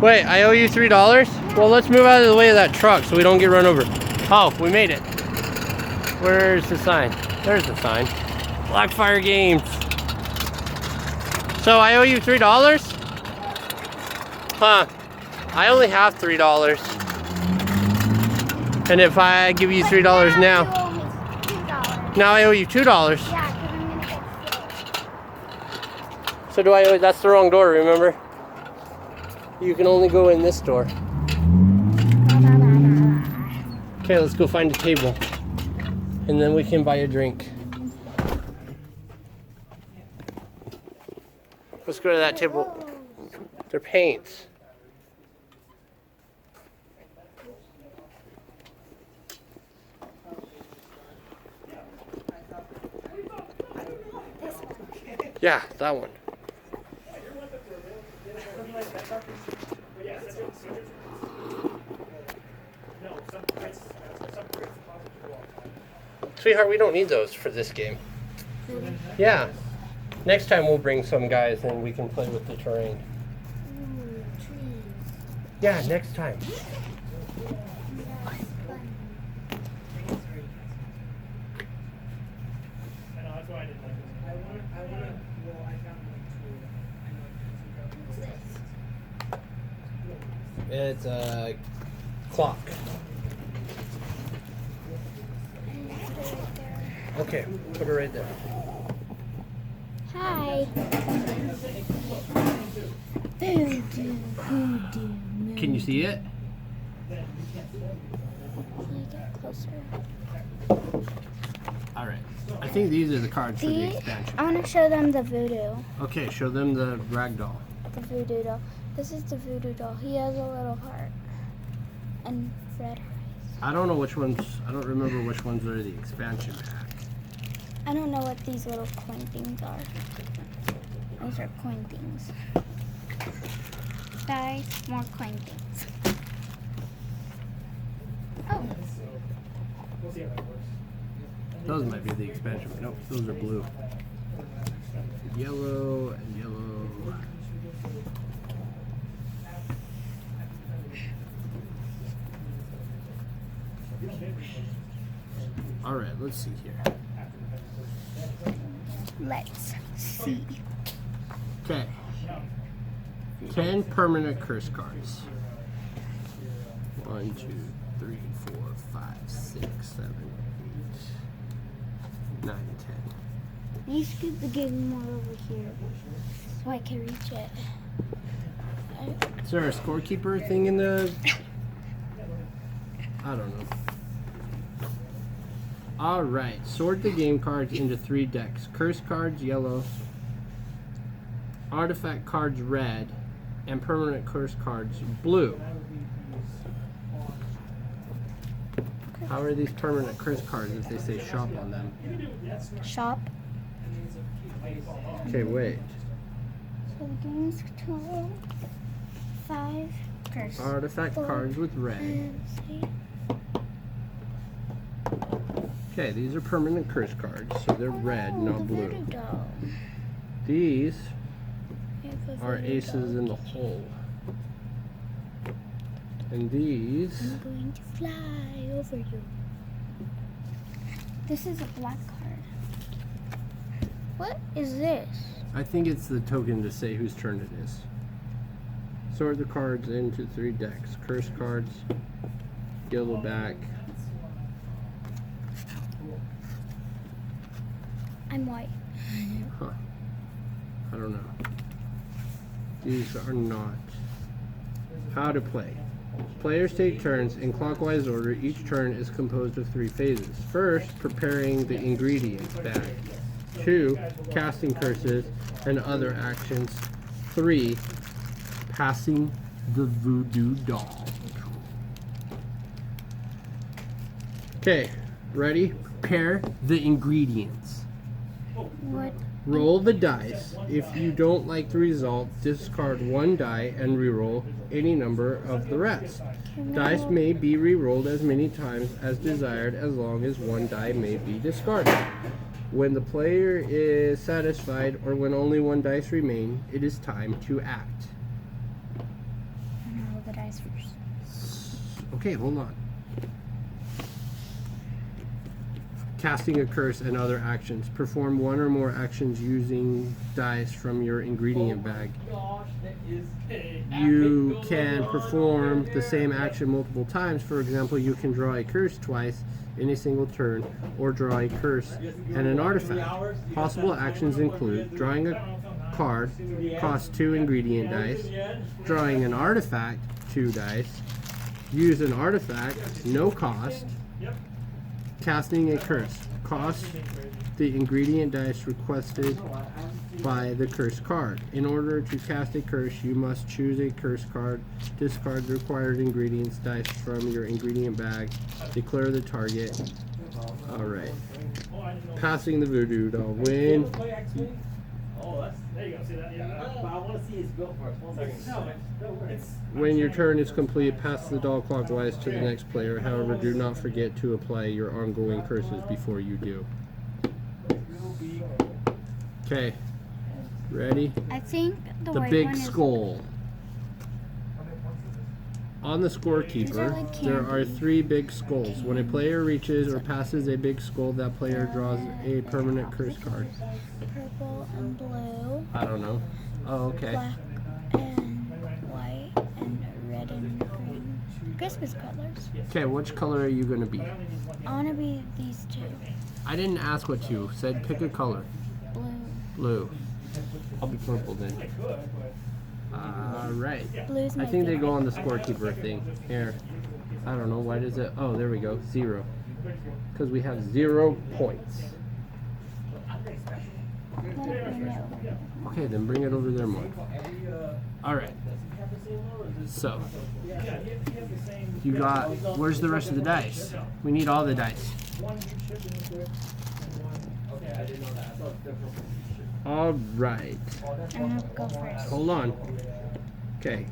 Wait, I owe you $3? Well, let's move out of the way of that truck so we don't get run over. Oh, we made it. Where's the sign? There's the sign. Blackfire Games. So I owe you $3? Huh. I only have $3. And if I give you $3 now, now I owe you $2. Yeah, because I'm going to get sick. So do I owe, that's the wrong door, remember? You can only go in this door. Okay, let's go find a table. And then we can buy a drink. Let's go to that table. They're paints. Yeah, that one. Sweetheart, we don't need those for this game. Really? Yeah. Next time we'll bring some guys and we can play with the terrain. Ooh, trees. Yeah, next time. It's a clock. Okay, put it right there. Hi. Voodoo, voodoo. Can you see it? Can you get closer? All right. I think these are the cards for the See? expansion. I want to show them the voodoo. Okay, show them the rag doll. The voodoo doll. This is the voodoo doll. He has a little heart and red eyes. I don't know which ones, I don't remember which ones are the expansion pack. I don't know what these little coin things are. Those are coin things. Guys, more coin things. Oh, Those might be the expansion. Nope, those are blue. Yellow and yellow. All right, let's see here. let's see. Okay. 10 permanent curse cards. 1, 2, 3, 4, 5, 6, 7, 8, 9, 10. You scoot the game more over here so I can reach it. Is there a scorekeeper thing in the... I don't know. Alright, sort the game cards into 3 decks. Curse cards, yellow. Artifact cards, red. And permanent curse cards, blue. How are these permanent curse cards if they say shop on them? Shop. Okay, wait. So the game's total 5 curse. Artifact cards with red. And 6. Okay, these are permanent curse cards, so they're red, not the blue. voodoo doll. These We have a are voodoo aces doll. in the hole. And these, I'm going to fly over you. This is a black card. What is this? I think it's the token to say whose turn it is. Sort the cards into 3 decks. Curse cards, yellow back. I'm white. Huh. I don't know. These are not. How to play. Players take turns in clockwise order. Each turn is composed of 3 phases. First, preparing the ingredients bag. 2, casting curses and other actions. 3, passing the voodoo doll. Okay, ready? Prepare the ingredients. What? Roll the dice. If you don't like the result, discard 1 die and reroll any number of the rest. Dice may be re-rolled as many times as desired as long as 1 die may be discarded. When the player is satisfied or when only 1 dice remain, it is time to act. dice first. Okay, hold on. Casting a curse and other actions. Perform one or more actions using dice from your ingredient bag. You can perform the same action multiple times. For example, you can draw a curse twice in a single turn, or draw a curse and an artifact. Possible actions include drawing a card, cost 2 ingredient dice, drawing an artifact, 2 dice, use an artifact, no cost, casting a curse, cost the ingredient dice requested by the curse card. In order to cast a curse, you must choose a curse card, discard the required ingredients dice from your ingredient bag, declare the target. Alright. Passing the voodoo doll. There you go. See that? Yeah. But I want to see his built first. 1 second. When your turn is complete, pass the doll clockwise to the next player. However, do not forget to apply your ongoing curses before you do. Okay. Ready? I think the The white big one skull. On the These are scorekeeper, like there are candy. 3 big skulls. When a player reaches or passes a big skull, that player draws a permanent curse card. is purple and blue, I don't know. Oh, okay. black and white, and red and green. Christmas colors. Okay, which color are you going to be? I want to be these 2. I didn't ask what you said. Pick a color. Blue. Blue. I'll be purple then. Alright. Blue's my I think they go favorite. on the scorekeeper thing. Here. I don't know. Why does it? Oh, there we go. 0. Because we have 0 points. Let it bring it over. Okay, then bring it over there more. Alright. So, you got. Where's the rest of the dice? We need all the dice. Alright. I'm gonna go first. Hold on. Okay.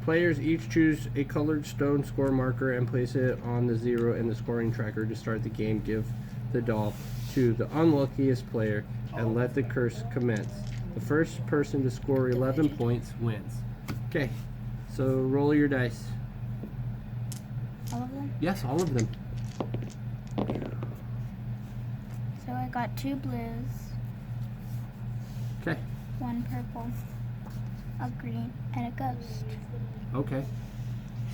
Players each choose a colored stone score marker and place it on the 0 in the scoring tracker to start the game. Give the doll to the unluckiest player and let the curse commence. The first person to score 11 points wins. Okay. So roll your dice. All of them? Yes, all of them. So I got 2 blues, Okay. 1 purple, a green, and a ghost. Okay.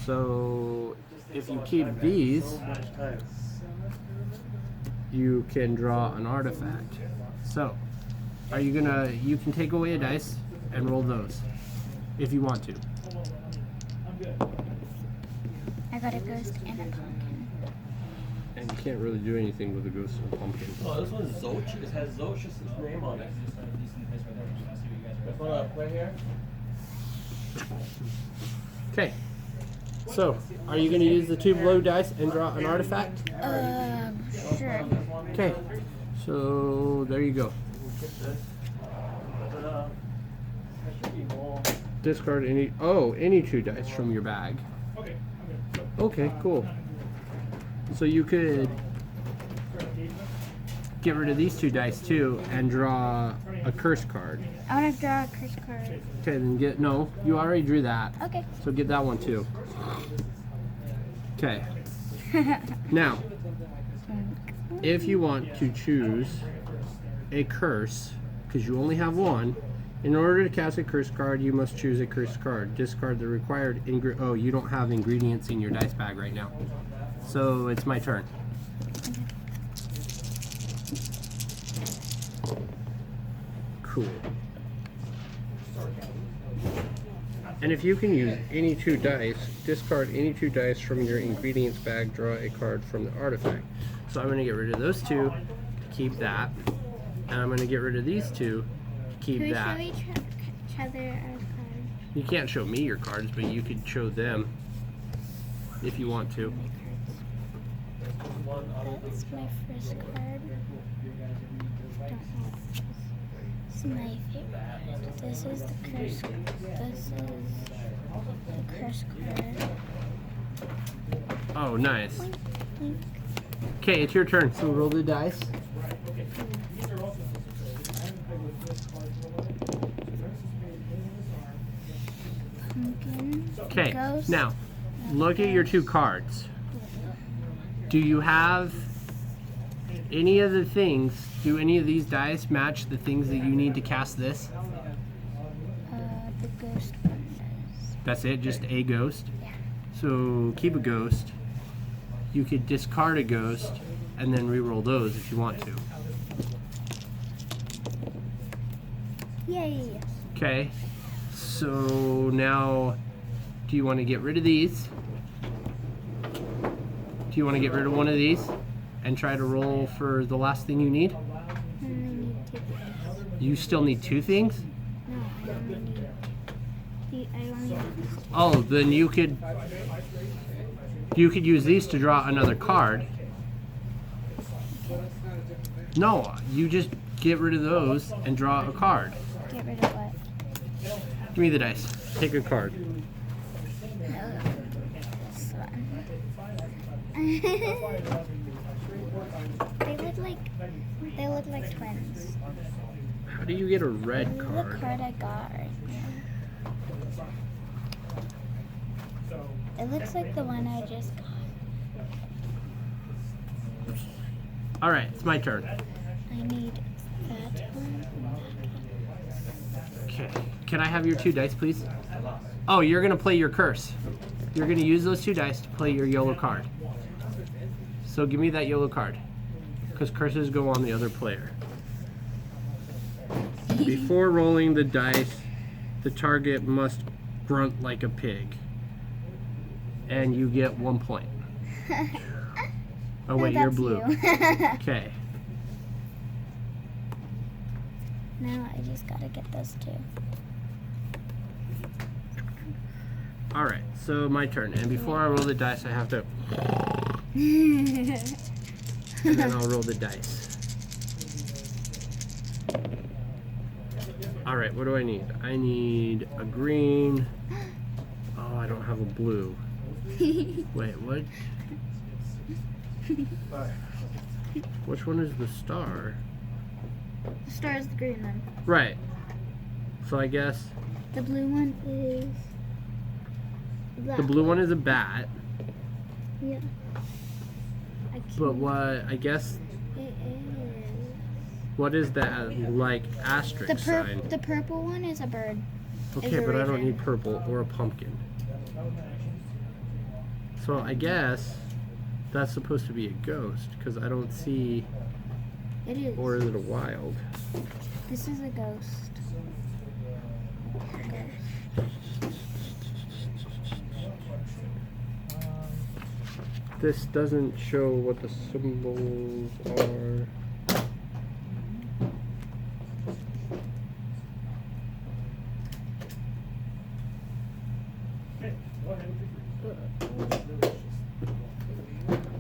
So if you keep these, you can draw an artifact. So, are you gonna? You can take away a dice and roll those, if you want to. I got a ghost and a pumpkin. And you can't really do anything with a ghost and a pumpkin. Oh, this one's Zoch. It has Zoch's name on it. This one up right here. Okay. So, are you gonna use the 2 blue dice and draw an artifact? Sure. Okay. So there you go. Discard any. Oh, any 2 dice from your bag. Okay. Okay, cool. So you could get rid of these 2 dice too and draw a curse card. I want to draw a curse card. Okay, then get. No, you already drew that. Okay. So get that one too. Okay. Now, if you want to choose a curse, because you only have one, in order to cast a curse card, you must choose a curse card. Discard the required oh, you don't have ingredients in your dice bag right now. So it's my turn. Cool. And if you can use any 2 dice, discard any 2 dice from your ingredients bag, draw a card from the artifact. So I'm going to get rid of those 2 to keep that. And I'm going to get rid of these 2 to keep Can we that. show each other our cards? You can't show me your cards, but you could show them if you want to. That's my first card. This is my favorite. This is the curse. This is the curse card. Oh, nice. Okay, it's your turn. So roll the dice. pumpkin. Okay, Ghost. now look at your 2 cards. Do you have any of the things? Do any of these dice match the things that you need to cast this? The ghost one does. That's it, just a ghost? Yeah. So keep a ghost. You could discard a ghost and then re-roll those if you want to. Yay. Okay, so now do you want to get rid of these? Do you want to get rid of one of these and try to roll for the last thing you need? I only need 2 things. You still need 2 things? No, I only need. I only need. Oh, then you could use these to draw another card. No, you just get rid of those and draw a card. Get rid of what? Give me the dice. Take a card. This one. They look like twins. How do you get a red This is the card? card I got right now. It looks like the one I just got. Alright, it's my turn. I need that one and that one. Okay. Can I have your 2 dice, please? Oh, you're going to play your curse. You're going to use those 2 dice to play your yellow card. So give me that yellow card. Because curses go on the other player. Before rolling the dice, the target must grunt like a pig. And you get 1 point. Oh wait, No, you're that's blue. you. Okay. Now I just gotta get those 2. Alright, so my turn. And before I roll the dice, I have to... And then I'll roll the dice. Alright, what do I need? I need a green. Oh, I don't have a blue. Wait, what? Which one is the star? The star is the green one. Right. So I guess The blue one is. That. the blue one is a bat. Yeah. I can't. But what, I guess, It is. what is that, like, asterisk sign? The purple one is a bird. Okay, a but I don't raven. need purple or a pumpkin. So I guess that's supposed to be a ghost, because I don't see, It is. or is it a wild? This is a ghost. This doesn't show what the symbols are.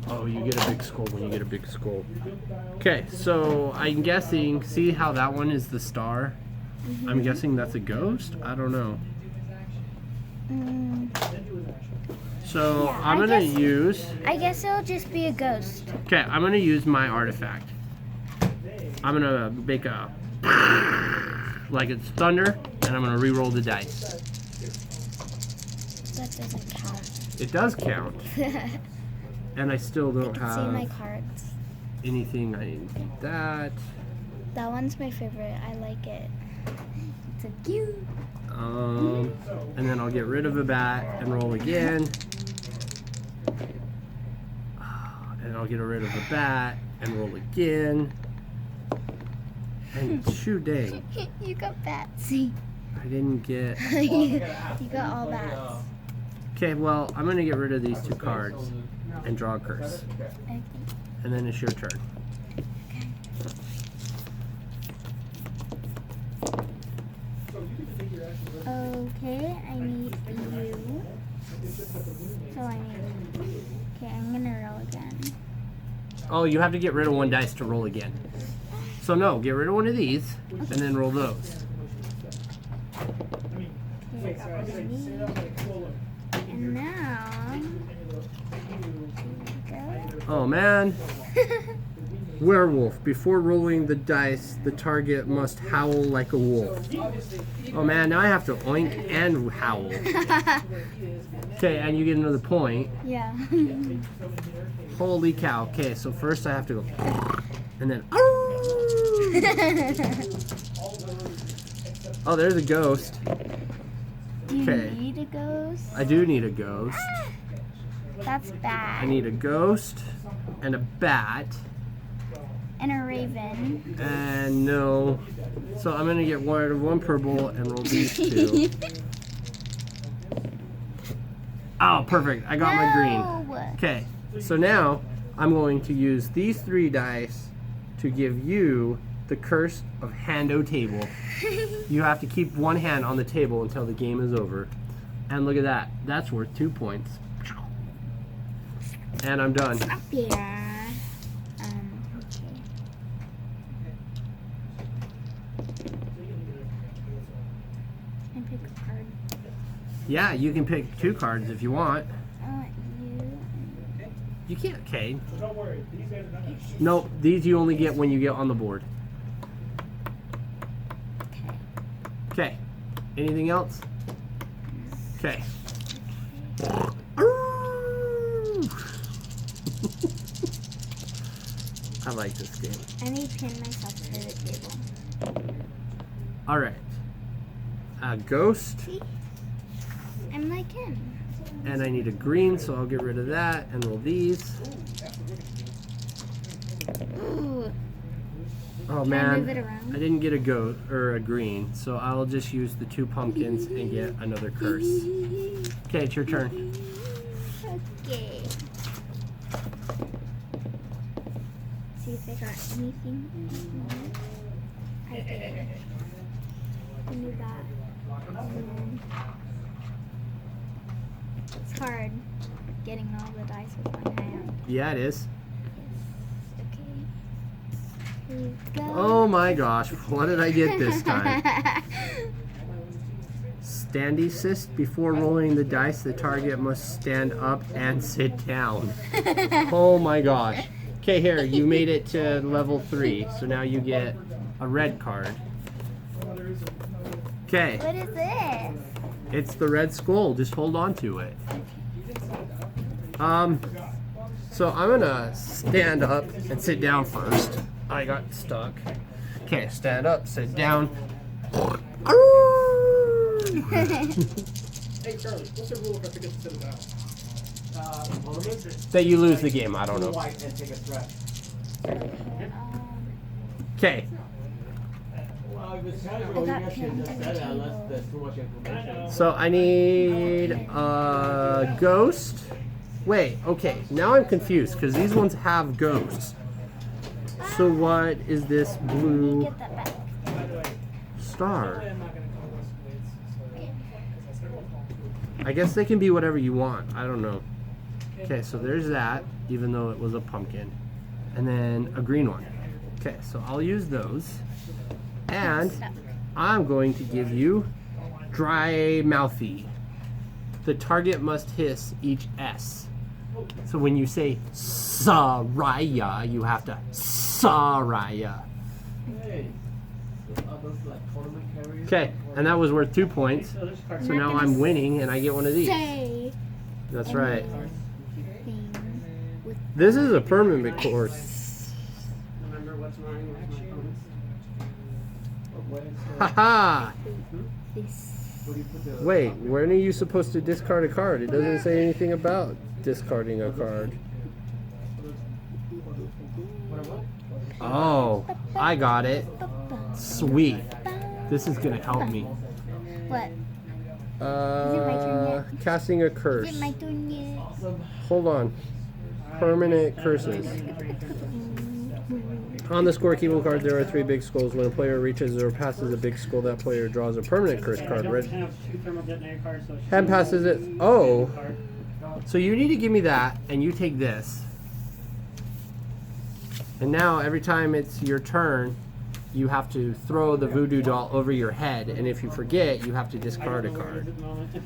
Oh, you get a big skull when you get a big skull. Okay, so I'm guessing, see how that one is the star? I'm guessing that's a ghost? I don't know. So Yeah, I'm I gonna guess- use, I guess it'll just be a ghost. okay, I'm gonna use my artifact. I'm gonna make a, like it's thunder, and I'm gonna re-roll the dice. That doesn't count. It does count, and I still I don't can see my have cards. anything. I need that. That one's my favorite. I like it. It's a cute. And then I'll get rid of a bat and roll again. And I'll get rid of a bat and roll again. And shoot, dang, You got Batsy. I didn't get. You got all bats. Okay, well, I'm gonna get rid of these 2 cards and draw a curse. Okay. And then it's your turn. Okay, I need you. So I need. Okay, I'm gonna roll again. Oh, you have to get rid of 1 dice to roll again. So no, get rid of 1 of these and then roll those. Okay, I got what I need. And now. Here we go. Oh man, Werewolf. Before rolling the dice, the target must howl like a wolf. Oh man, now I have to oink and howl. Okay, and you get another point. Yeah. Holy cow. Okay, so first I have to go. And then. Oh, there's a ghost. Do you Okay. need a ghost? I do need a ghost. That's bad. I need a ghost and a bat. And a raven. And no. So I'm gonna get one purple and roll these two. Oh, perfect. I got my green. No. Okay, so now I'm going to use these 3 dice to give you the curse of Hando Table. You have to keep one hand on the table until the game is over. And look at that. That's worth 2 points. And I'm done. Up here. Okay. And pick a card. Yeah, you can pick 2 cards if you want. I want you. You can't, okay. Don't worry, these guys are not gonna shoot. Nope, these you only get when you get on the board. Okay. Anything else? Okay. I like this game. I may pin myself to the table. All right. A ghost, See? I'm like him. and I need a green, so I'll get rid of that and roll these. Ooh. Oh Can I move man, it around? I didn't get a ghost or a green, so I'll just use the 2 pumpkins and get another curse. Okay, it's your turn. Okay. See if I got anything. I did. Give me that. It's hard getting all the dice with one hand. Yeah, it is. Okay. Here we go. Oh my gosh, what did I get this time? Standy assist. Before rolling the dice, the target must stand up and sit down. Oh my gosh. Okay, here, you made it to level 3, so now you get a red card. Okay, What is this? it's the red skull. Just hold on to it. So I'm gonna stand up and sit down first. I got stuck. Okay, stand up, sit down. Hey Charlie, what's the rule if I forget to sit it down? That you lose the game, I don't know. White and take a threat. Okay, Well, if it's casual, you guys should just set it unless there's too much information. so I need a ghost. Wait, okay, now I'm confused because these ones have ghosts. So what is this blue Get that back. star? I'm not gonna call this weights. I guess they can be whatever you want. I don't know. Okay, so there's that, even though it was a pumpkin. And then a green one. Okay, so I'll use those. And I'm going to give you dry mouthy. The target must hiss each S. So when you say Sariah, you have to Sariah. Hey. Are those like tournament carriers? Okay, and that was worth 2 points. So there's cards. So now I'm winning and I get one of these. Say That's right. anything with This is a permanent course. Remember what's mine, what's my opponent's? Haha! this. Where do you put the... Wait, when are you supposed to discard a card? It doesn't say anything about discarding a card. Oh, I got it. Sweet. This is gonna help me. What? my turn yet? Casting a Is curse. it my turn yet? Hold on. Permanent curses. On the scorekeeping card, there are 3 big skulls. When a player reaches or passes a big skull, that player draws a permanent curse I card. don't Red have 2 thermal detonator cards, so hand passes it. Oh, card. so you need to give me that, and you take this. And now, every time it's your turn, you have to throw the voodoo doll over your head, and if you forget, you have to discard a card. At the moment.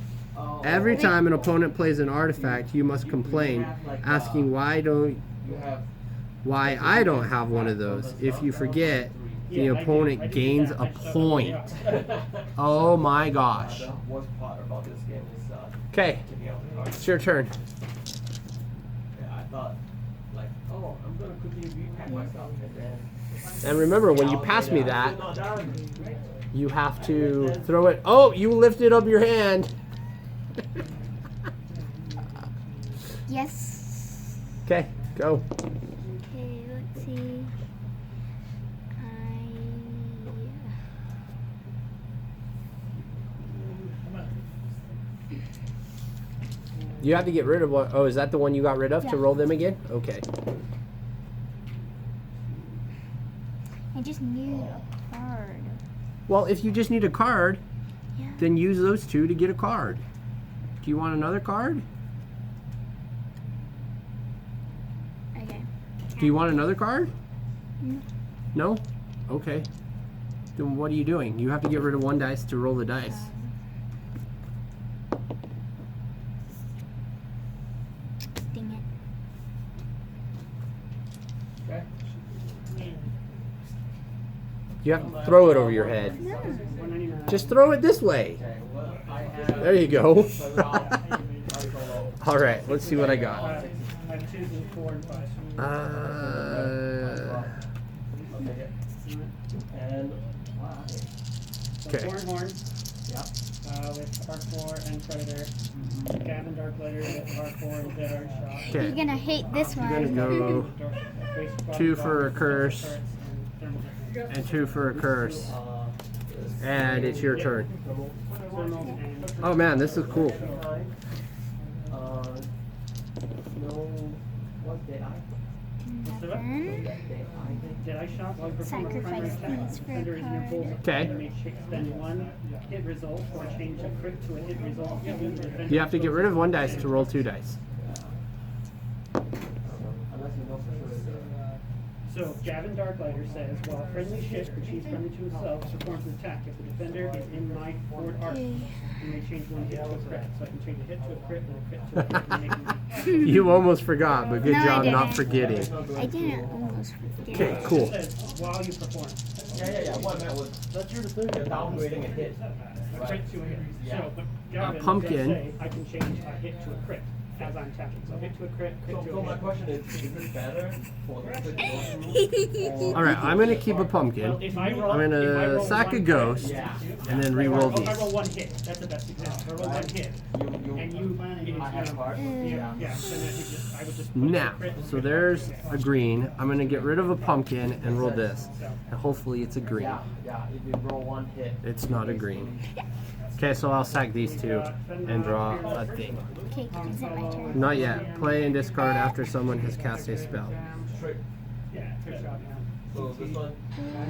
Every time an opponent plays an artifact, you must complain, asking why don't You have... Why I don't have one of those. If you forget, the opponent gains a point. Oh my gosh. The worst part about this game is Okay, taking out the cards. it's your turn. Yeah, I thought, like, oh, I'm gonna quickly repack myself, and then. And remember, when you pass me that, you have to throw it. Oh, you lifted up your hand. Yes. Okay, go. Okay, let's see. You have to get rid of one. Oh, is that the one you got rid of to Yeah. roll them again? Okay. I just need a card. Well, if you just need a card, Yeah. then use those two to get a card. Do you want another card? Okay. Do you want another card? No. No? Okay. Then what are you doing? You have to get rid of one dice to roll the dice. Dang it. Okay. You have to throw it over your head. No. Just throw it this way. Okay, well, I have. There you go. I'll All right, let's see what I got. I'm choosing 4 and 5. take it. And. So Okay. 4 and horn Yeah. with R4 and Predator. Gavin Darklighter with R4 and Dead Shot. You're Okay. gonna hate this You're one. gonna go 2 for a curse and 2 for a curse. And it's your turn. Oh man, this is cool. No. What's Dead Eye? Nothing. Dead Eye Shot while you perform a primary Sacrifice attack. these for a Defender is near card. full. Okay. You may spend 1 hit result or change a crit to a hit result. You have to get rid of one dice to roll 2 dice. Unless you know for sure. So, Gavin Darklighter says, while a friendly ship, which he's friendly to himself, performs an attack. If the defender is in my forward arc, Okay. you may change 1 hit to a crit. So I can change a hit to a crit and a crit to a hit. And make You almost forgot, but good No, I job not didn't. forgetting. I didn't almost forget. Okay, it cool. says, while you perform. Yeah. What I meant was, that's your defender. You're downgrading a hit. A crit to a hit. Yeah. So, but Gavin pumpkin. does say, I can change a hit to a crit as I'm attacking. So hit to a crit, crit to So a my hit. question is it better for the quick motion? All right, I'm gonna keep a Well, pumpkin. if I roll, I'm if I gonna roll sack a one ghost crit, Yeah. and then re-roll If I roll these. 1 hit, that's the best example. If I roll 1 hit, and you, I have cards. yeah, then I would just put Now, a crit and so crit. there's a green. I'm gonna get rid of a pumpkin and roll this. And hopefully it's a green. Yeah. If you roll 1 hit. It's not a green. Okay, so I'll sack these 2 and draw a thing. Okay, is it my turn? Not yet. Play and discard after someone has cast a spell. Trick. Yeah, trick shot, yeah. So this one,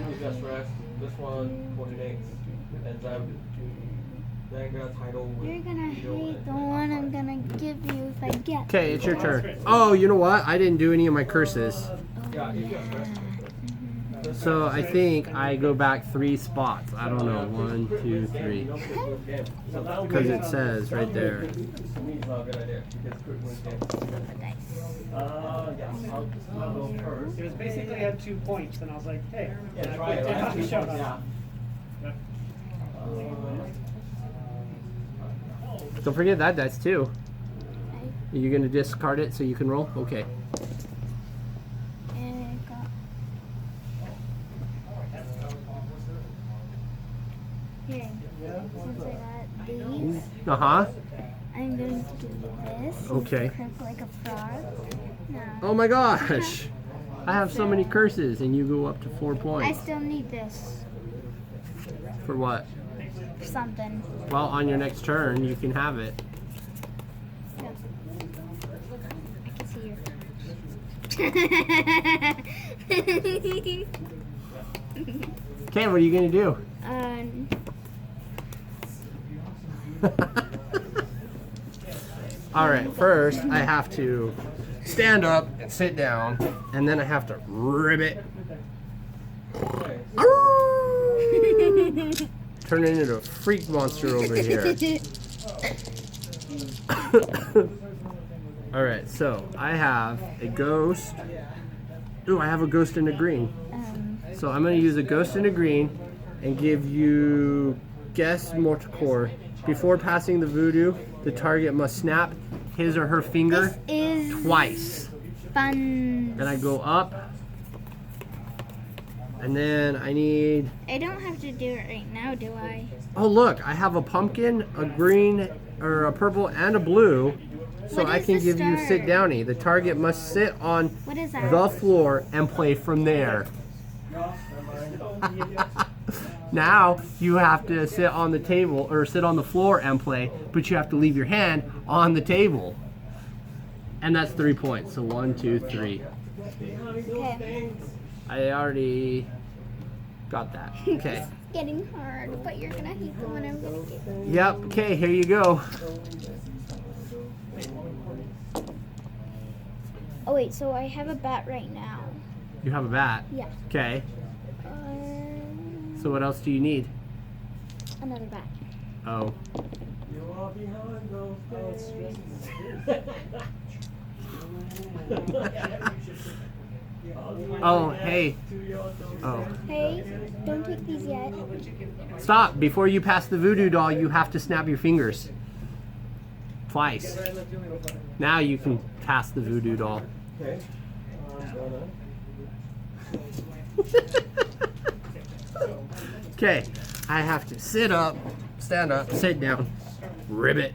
you got stress. This one, coordinates. And then got title with. You're gonna hate the one I'm gonna give you if I get. Okay, it's your turn. Oh, you know what? I didn't do any of my curses. Yeah, you got stress. So I think I go back 3 spots. I don't know. 1, 2, 3. Because it says right there. To me, it's not a good idea because crit wins games. Yeah, I'll go first. It was basically I had 2 points, and I was like, hey, Yeah, and I try it. put Right? the shot on. Yeah. Don't forget that dice too. Are you gonna discard it so you can roll? Okay. And I got. Here, since I got these, Uh-huh. I'm going to do this. Okay. Crip like a frog. No. Oh my gosh. I have so many curses and you go up to 4 I points. still need this For what? for something. Well, on your next turn, you can have it. So, I can see your. Okay, what are you gonna do? All right, first I have to stand up and sit down, and then I have to ribbit. Turn it into a freak monster over here. All right, so I have a ghost Ooh, I have a ghost and a green. So I'm going to use a ghost and a green and give you guess multicore. Before passing the voodoo, the target must snap his or her finger This is twice. fun. Then I go up. And then I need... I don't have to do it right now, do I? Oh, look, I have a pumpkin, a green, or a purple, and a blue. So What I is can the give you star? sit downy. The target must sit on What is that? the floor and play from there. Now you have to sit on the table or sit on the floor and play, but you have to leave your hand on the table. And that's 3 points. So 1, 2, 3. Okay. I already got that. Okay. It's getting hard, but you're gonna hate the one I'm gonna get. Yep. Okay, here you go. Oh wait, so I have a bat right now. You have a bat. Yeah. Okay. So what else do you need? Another bat. Oh. You are behind those Oh, hey. Oh. Hey, don't take these yet. Stop. Before you pass the voodoo doll, you have to snap your fingers. Twice. Now you can pass the voodoo doll. Okay. Okay. I have to sit up, stand up, sit down, ribbit.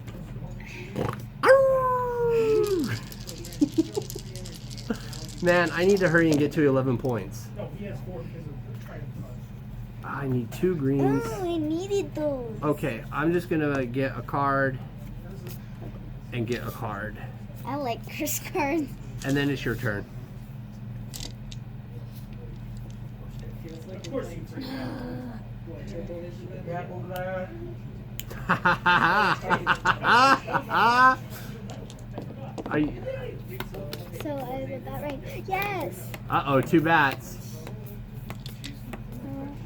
Man, I need to hurry and get to 11 points. I need 2 greens. Oh, I needed those. Okay, I'm just gonna get a card and get a card. I like Chris cards. And then it's your turn. Gap over there. Are you... So I did that right. Yes. Uh-oh, 2 bats.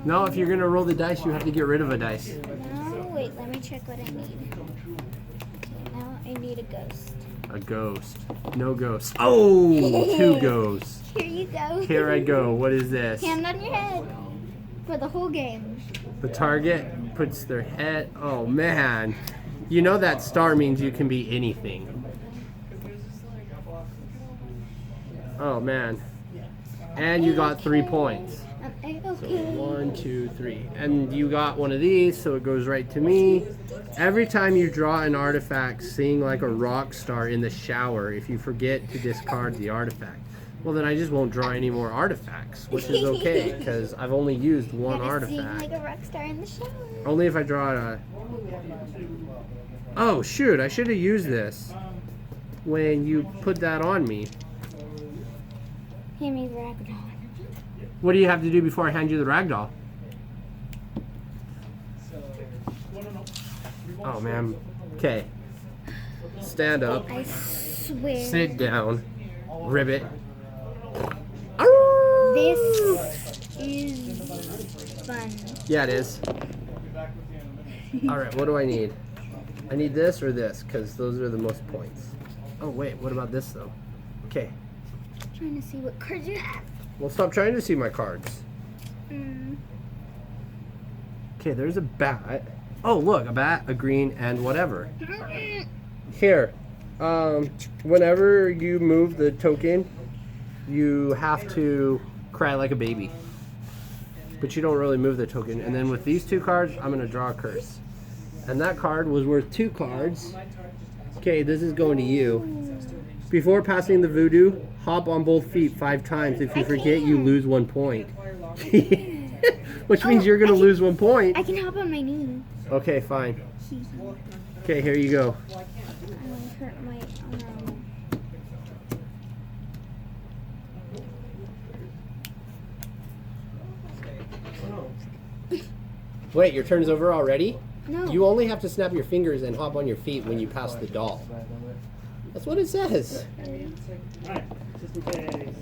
No, if you're gonna roll the dice, you have to get rid of a dice. No, wait, let me check what I need. Okay, now I need a ghost. A ghost. No ghost. Oh, 2 ghosts. Here you go. Here I go. What is this? Hand on your head for the whole game. The target puts their head... Oh, man. You know that star means you can be anything. Oh, man. And you got 3 points. So Okay. 1, 2, 3. And you got one of these, so it goes right to me. Every time you draw an artifact, sing like a rock star in the shower if you forget to discard the artifact. Well, then I just won't draw any more artifacts, which is okay, because I've only used one Gotta sing artifact. like a rock star in the shower. Only if I draw a... Oh, shoot, I should have used this when you put that on me. Hand me the ragdoll. What do you have to do before I hand you the ragdoll? Oh, man. Okay. Stand up. I swear. Sit down. Ribbit. This is fun. Yeah, it is. Alright, what do I need? I need this or this, because those are the most points. Oh, wait, what about this, though? Okay. Trying to see what cards you have. Well, stop trying to see my cards. Okay, there's a bat. Oh, look, a bat, a green, and whatever. Here, whenever you move the token, you have to cry like a baby. But you don't really move the token. And then with these 2 cards, I'm going to draw a curse. And that card was worth 2 cards. Okay, this is going to you. Before passing the voodoo, hop on both feet 5 times. If you forget, you lose 1 point. Which means you're going to lose 1 point. I can hop on my knee. Okay, fine. Okay, here you go. I want to hurt my arm. Wait, your turn's over already? No. You only have to snap your fingers and hop on your feet when you pass the doll. That's what it says. Alright, system phase.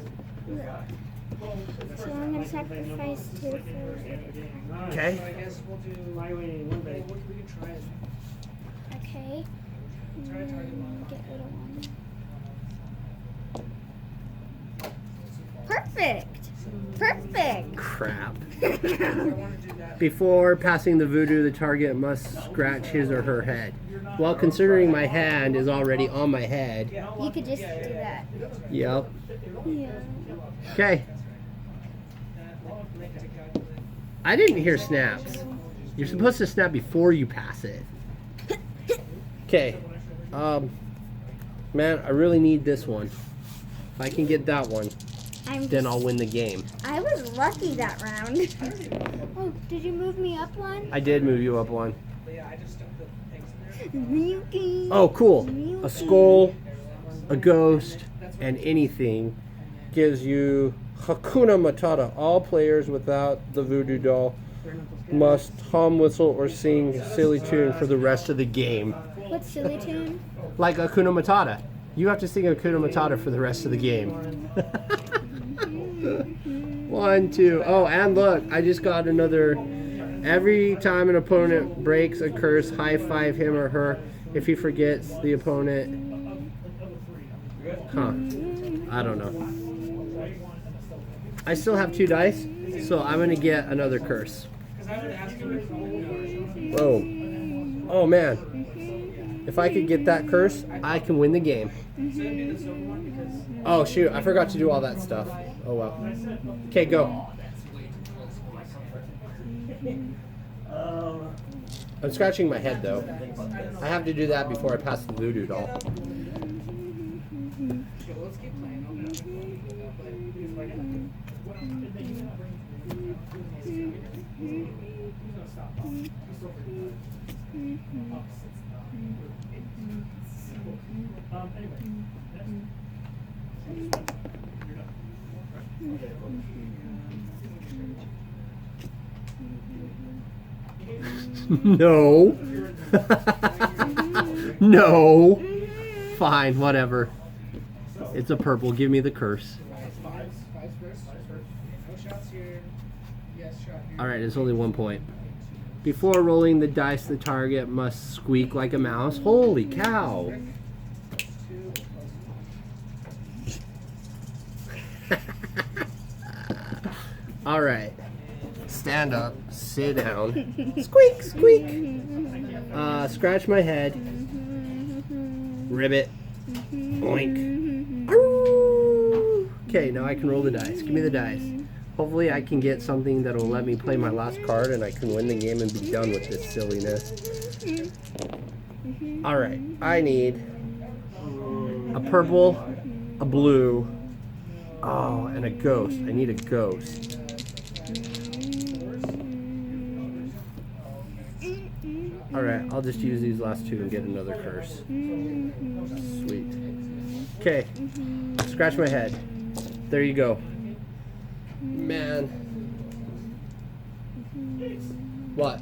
So I'm going to sacrifice 2 for... Okay. So I guess we'll do my way, one way. We can try it. Okay. Get rid of 1. Perfect. Perfect. Perfect. Crap. Before passing the voodoo, the target must scratch his or her head. Well, considering my hand is already on my head. You could just do that. Yep. Yeah. Okay. I didn't hear snaps. You're supposed to snap before you pass it. Okay. Man, I really need this one. If I can get that one, then I'll win the game. I was lucky that round. Oh, did you move me up one? I did move you up one. Milky. Oh, cool. A skull, a ghost, and anything gives you Hakuna Matata. All players without the voodoo doll must hum, whistle, or sing a silly tune for the rest of the game. What silly tune? Like Hakuna Matata. You have to sing Hakuna Matata for the rest of the game. 1, 2. Oh, and look, I just got another. Every time an opponent breaks a curse, high five him or her. If he forgets the opponent. Huh. I don't know. I still have 2 dice, so I'm going to get another curse. Whoa. Oh, man. If I could get that curse, I can win the game. Oh, shoot. I forgot to do all that stuff. Oh, well. Okay, go. I'm scratching my head, though. I have to do that before I pass the voodoo doll. No. No. Fine, whatever. It's a purple. Give me the curse. Alright, it's only 1 point. Before rolling the dice, the target must squeak like a mouse. Holy cow. Alright. Stand up. Sit down. Squeak, squeak. Scratch my head. Ribbit. Boink. Okay, now I can roll the dice. Give me the dice. Hopefully I can get something that will let me play my last card and I can win the game and be done with this silliness. Alright, I need a purple, a blue, oh, and a ghost. I need a ghost. Alright, I'll just use these last 2 and get another curse. Sweet. Okay, scratch my head. There you go. Man. What?